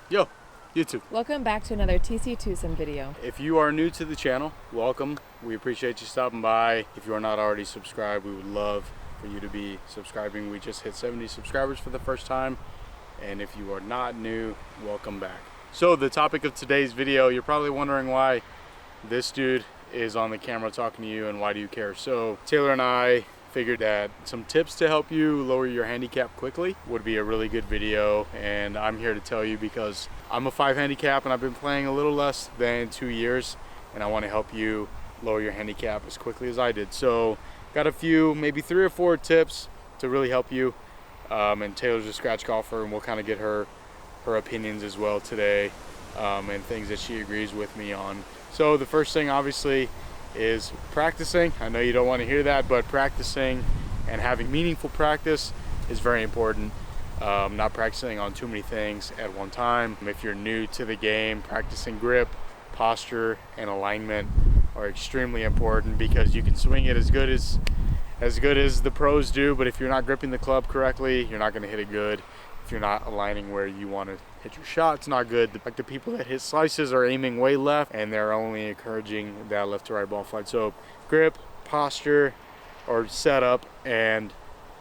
Yo, YouTube. Welcome back to another TC Twosome video. If you are new to the channel, welcome. We appreciate you stopping by. If you are not already subscribed, we would love for you to be subscribing. We just hit 70 subscribers for the first time. And if you are not new, welcome back. So the topic of today's video, you're probably wondering why this dude is on the camera talking to you and why do you care? So Taylor and I figured that some tips to help you lower your handicap quickly would be a really good video, and I'm here to tell you because I'm a 5 handicap and I've been playing a little less than 2 years, and I want to help you lower your handicap as quickly as I did. So got a few, maybe 3 or 4 tips to really help you, and Taylor's a scratch golfer, and we'll kind of get her opinions as well today, and things that she agrees with me on. So the first thing obviously is practicing. I know you don't want to hear that, but practicing and having meaningful practice is very important. Not practicing on too many things at one time. If you're new to the game, practicing grip, posture, and alignment are extremely important because you can swing it as good as the pros do, but if you're not gripping the club correctly, you're not going to hit it good. If you're not aligning where you want to hit your shot, it's not good. Like the people that hit slices are aiming way left and they're only encouraging that left to right ball flight. So grip, posture, or setup, and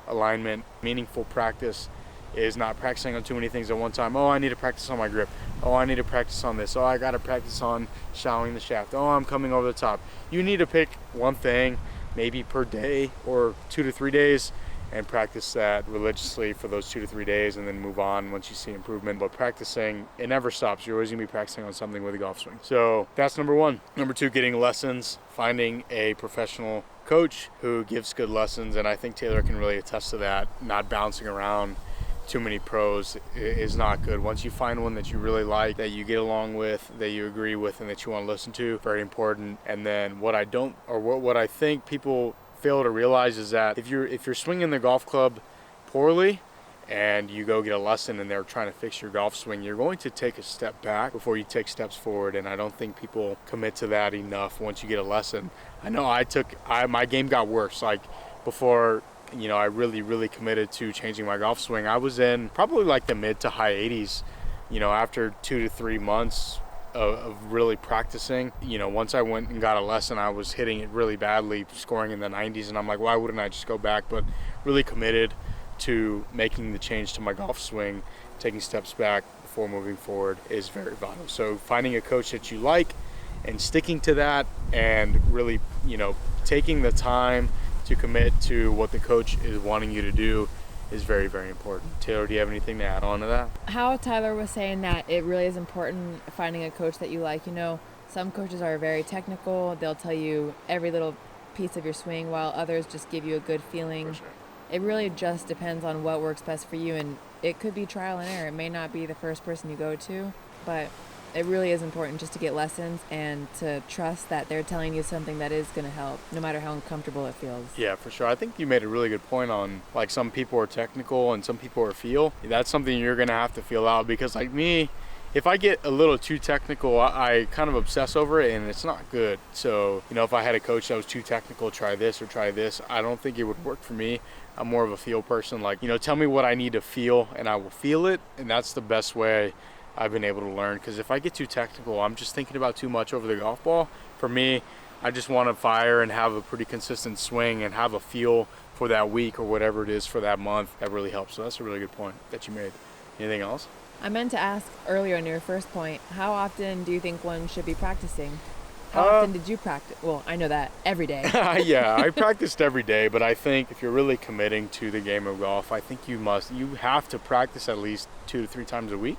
alignment. Meaningful practice is not practicing on too many things at one time. Oh, I need to practice on my grip. Oh, I need to practice on this. Oh, I got to practice on shallowing the shaft. Oh, I'm coming over the top. You need to pick one thing, maybe per day or 2 to 3 days, and practice that religiously for those 2 to 3 days, and then move on once you see improvement. But practicing, it never stops. You're always gonna be practicing on something with a golf swing. So that's number one. Number two, getting lessons, finding a professional coach who gives good lessons, and I think Taylor can really attest to that. Not bouncing around too many pros is not good. Once you find one that you really like, that you get along with, that you agree with, and that you want to listen to, very important. And then what I think people fail to realize is that if you're swinging the golf club poorly and you go get a lesson and they're trying to fix your golf swing, you're going to take a step back before you take steps forward, and I don't think people commit to that enough. Once you get a lesson, I know my game got worse. Like before, I really committed to changing my golf swing, I was in probably like the mid to high 80s, after 2 to 3 months of really practicing. Once I went and got a lesson, I was hitting it really badly, scoring in the 90s, and I'm like, why wouldn't I just go back? But really committed to making the change to my golf swing, taking steps back before moving forward is very vital. So finding a coach that you like and sticking to that, and really, taking the time to commit to what the coach is wanting you to do is very, very important. Taylor, do you have anything to add on to that? How Tyler was saying that it really is important finding a coach that you like. Some coaches are very technical. They'll tell you every little piece of your swing, while others just give you a good feeling. For sure. It really just depends on what works best for you, and it could be trial and error. It may not be the first person you go to, but it really is important just to get lessons and to trust that they're telling you something that is going to help, no matter how uncomfortable it feels. Yeah, for sure. I think you made a really good point on, like, some people are technical and some people are feel. That's something you're going to have to feel out, because like me, if I get a little too technical, I kind of obsess over it, and it's not good. So, if I had a coach that was too technical, try this or try this, I don't think it would work for me. I'm more of a feel person. Like, tell me what I need to feel and I will feel it, and that's the best way I've been able to learn. Because if I get too technical, I'm just thinking about too much over the golf ball. For me, I just want to fire and have a pretty consistent swing and have a feel for that week or whatever it is for that month. That really helps. So that's a really good point that you made. Anything else? I meant to ask earlier on your first point, how often do you think one should be practicing? How often did you practice? Well, I know that every day. Yeah, I practiced every day, but I think if you're really committing to the game of golf, I think you have to practice at least 2 to 3 times a week.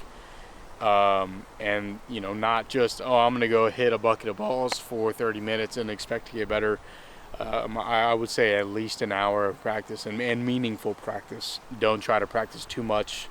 And not just, I'm gonna go hit a bucket of balls for 30 minutes and expect to get better. I would say at least an hour of practice and meaningful practice. Don't try to practice too much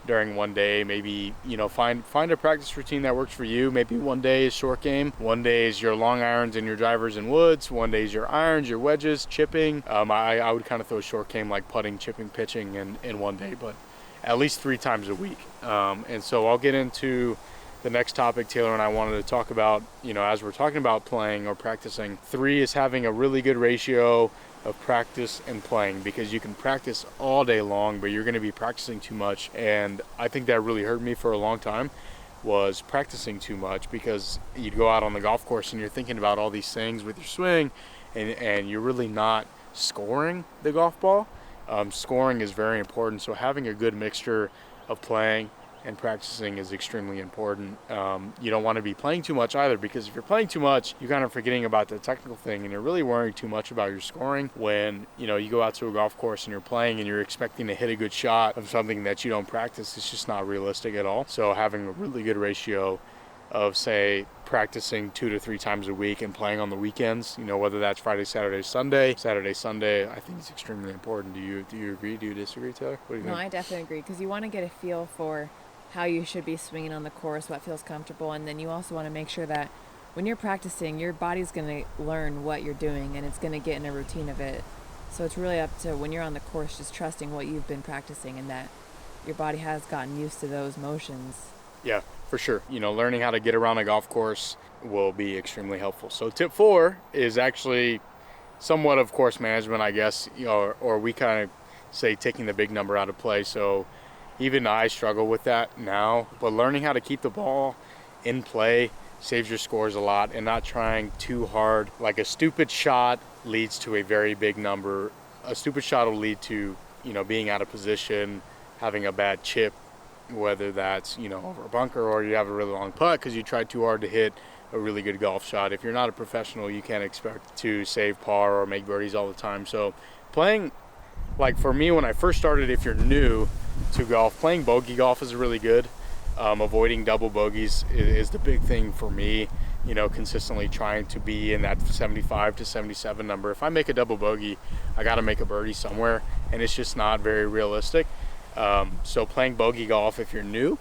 during one day. Maybe find a practice routine that works for you. Maybe one day is short game, one day is your long irons and your drivers and woods, one day is your irons, your wedges, chipping. I would kind of throw short game like putting, chipping, pitching in one day, but at least 3 times a week. And so I'll get into the next topic Taylor and I wanted to talk about, as we're talking about playing or practicing. 3 is having a really good ratio of practice and playing, because you can practice all day long, but you're going to be practicing too much. And I think that really hurt me for a long time, was practicing too much, because you'd go out on the golf course and you're thinking about all these things with your swing, and you're really not scoring the golf ball. Scoring is very important, so having a good mixture of playing and practicing is extremely important. You don't want to be playing too much either, because if you're playing too much, you're kind of forgetting about the technical thing, and you're really worrying too much about your scoring when, you know, you go out to a golf course and you're playing and you're expecting to hit a good shot of something that you don't practice. It's just not realistic at all. So having a really good ratio of, say, practicing 2 to 3 times a week and playing on the weekends, you know, whether that's Friday, Saturday, Sunday, I think it's extremely important. Do you agree? Do you disagree, Taylor? What do you think? No, I definitely agree, because you want to get a feel for how you should be swinging on the course, what feels comfortable, and then you also want to make sure that when you're practicing, your body's going to learn what you're doing and it's going to get in a routine of it. So it's really up to, when you're on the course, just trusting what you've been practicing and that your body has gotten used to those motions. Yeah, for sure. You know, learning how to get around a golf course will be extremely helpful. So tip 4 is actually somewhat of course management, I guess, you know, or we kind of say taking the big number out of play. So even I struggle with that now, but learning how to keep the ball in play saves your scores a lot, and not trying too hard. Like, a stupid shot leads to a very big number. A stupid shot will lead to, you know, being out of position, having a bad chip, whether that's, you know, over a bunker, or you have a really long putt because you tried too hard to hit a really good golf shot. If you're not a professional, you can't expect to save par or make birdies all the time. So playing, like for me, when I first started, if you're new to golf, playing bogey golf is really good. Avoiding double bogeys is the big thing for me. You know, consistently trying to be in that 75 to 77 number. If I make a double bogey, I got to make a birdie somewhere, and it's just not very realistic. So playing bogey golf if you're new,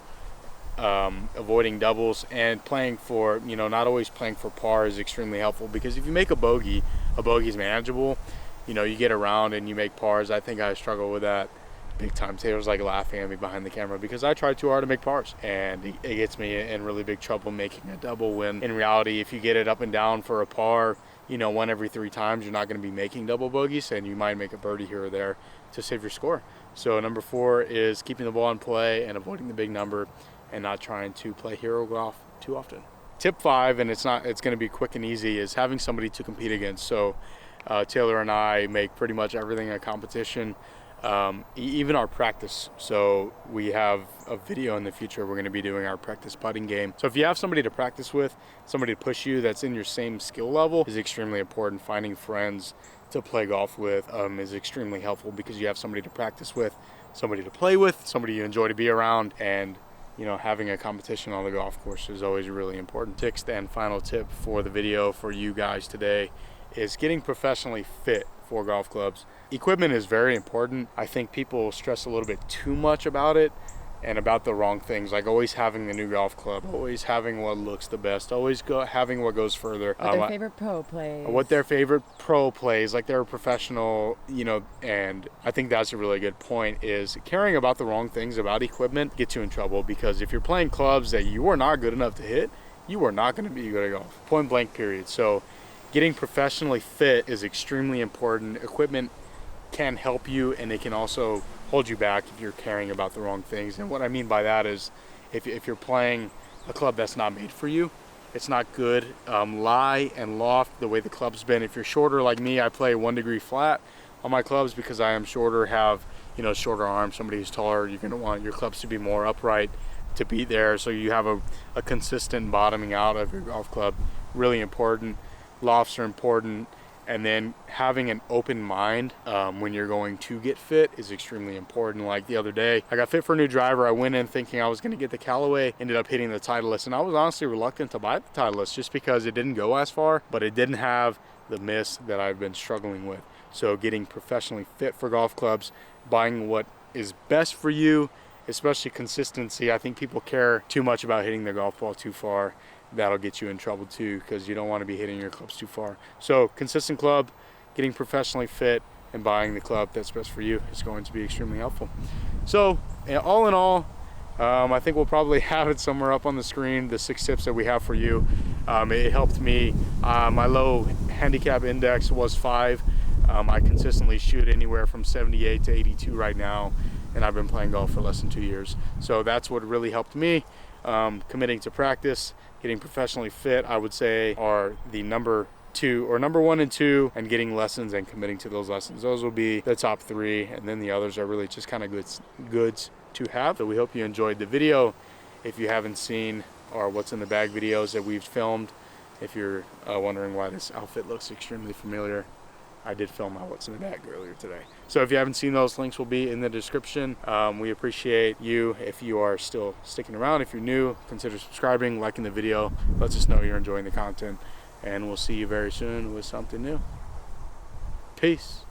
avoiding doubles, and playing for, you know, not always playing for par is extremely helpful, because if you make a bogey is manageable. You know, you get around and you make pars. I think I struggle with that big time. Taylor's like laughing at me behind the camera because I try too hard to make pars, and it gets me in really big trouble making a double, when in reality, if you get it up and down for a par, you know, 1 every 3 times, you're not going to be making double bogeys, and you might make a birdie here or there to save your score. So number 4 is keeping the ball in play and avoiding the big number, and not trying to play hero golf too often. Tip 5, and it's going to be quick and easy, is having somebody to compete against. So Taylor and I make pretty much everything a competition, even our practice. So we have a video in the future. We're going to be doing our practice putting game. So if you have somebody to practice with, somebody to push you that's in your same skill level, is extremely important. Finding friends to play golf with is extremely helpful, because you have somebody to practice with, somebody to play with, somebody you enjoy to be around, and you know, having a competition on the golf course is always really important. Sixth and final tip for the video for you guys today is getting professionally fit for golf clubs. Equipment is very important. I think people stress a little bit too much about it, and about the wrong things, like always having the new golf club, always having what looks the best, always having what goes further. What their favorite pro plays. What their favorite pro plays, like they're a professional, you know, and I think that's a really good point, is caring about the wrong things about equipment gets you in trouble, because if you're playing clubs that you are not good enough to hit, you are not going to be good at golf. Point blank, period. So getting professionally fit is extremely important. Equipment can help you, and it can also hold you back if you're caring about the wrong things. And what I mean by that is, if you're playing a club that's not made for you, it's not good. Lie and loft, the way the club's been. If you're shorter like me, I play 1 degree flat on my clubs because I am shorter, have, you know, shorter arms. Somebody who's taller, you're going to want your clubs to be more upright to be there, so you have a consistent bottoming out of your golf club. Really important. Lofts are important. And then having an open mind when you're going to get fit is extremely important. Like the other day, I got fit for a new driver. I went in thinking I was going to get the Callaway, ended up hitting the Titleist, and I was honestly reluctant to buy the Titleist just because it didn't go as far, but it didn't have the miss that I've been struggling with. So getting professionally fit for golf clubs, buying what is best for you, especially consistency. I think people care too much about hitting the golf ball too far. That'll get you in trouble too, because you don't want to be hitting your clubs too far. So consistent club, getting professionally fit, and buying the club that's best for you is going to be extremely helpful. So all in all, I think we'll probably have it somewhere up on the screen, the 6 tips that we have for you. It helped me. My low handicap index was 5. I consistently shoot anywhere from 78 to 82 right now, and I've been playing golf for less than 2 years. So that's what really helped me. Committing to practice, getting professionally fit, I would say, are the number 1 and 2, and getting lessons and committing to those lessons. Those will be the top 3, and then the others are really just kind of goods to have. So we hope you enjoyed the video. If you haven't seen our what's in the bag videos that we've filmed, if you're wondering why this outfit looks extremely familiar, I did film my what's in the bag earlier today. So if you haven't seen those, links will be in the description. We appreciate you if you are still sticking around. If you're new, consider subscribing, liking the video. Lets us know you're enjoying the content, and we'll see you very soon with something new. Peace.